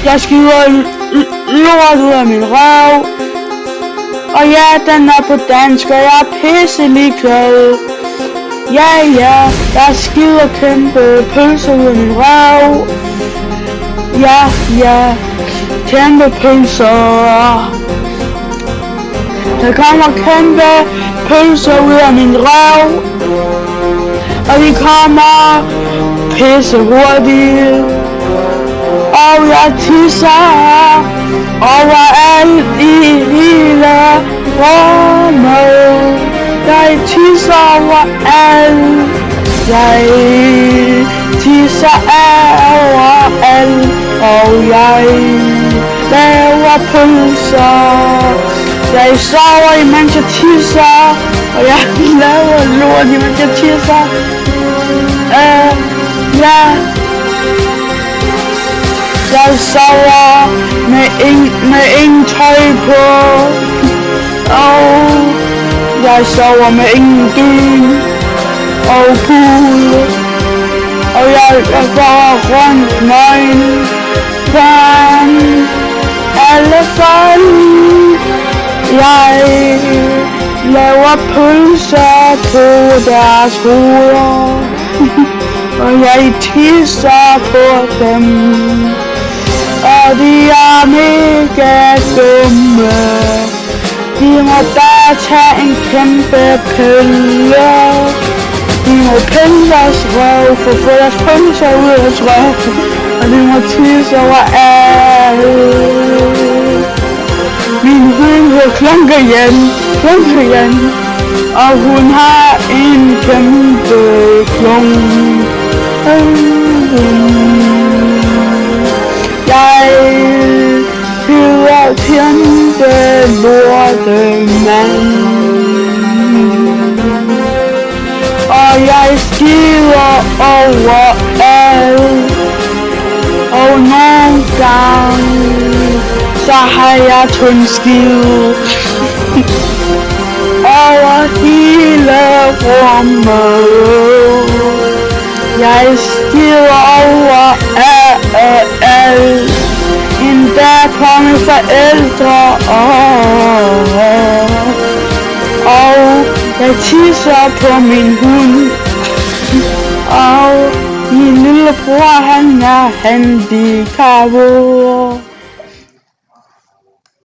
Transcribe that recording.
Jeg skider lort ud af min røv. Og ja, den er på dansk, og jeg er pisselig glad. Ja, jeg skider kæmpe pølser ud af min røv. Ja, kæmpe pølser. Der kommer kæmpe pølser ud af min røv. Og de kommer pisse hurtigt. Og jeg tisser overalt i hele rummet. Jeg tisser overalt. Jeg tisser overalt. Og jeg laver pølser. Jeg sover imens jeg tisser. Og jeg laver lort imens jeg tisser. Ja. Jeg sover med ingen tøj på. Og jeg sover med ingen dyn og pude. Og jeg går rundt nøgen foran alle folk. Jeg laver pølser på deres hoveder. Og jeg tisser på dem. Og de er mega dumme. De må bare tage en kæmpe pille. De må pille deres røv for at få deres pølser ud af deres røv. Og de må tisse overalt. Min hund hedder Klunkerjen. Og hun har en kæmpe klunk. Jeg hedder kæmpe lortemand. Og jeg skider overalt. Og nogle gange så har jeg tyndskid over hele rummet. Jeg skider overalt. En dag kommer forældre og jeg tisser på min hund. Og min lillebror han er handicappet.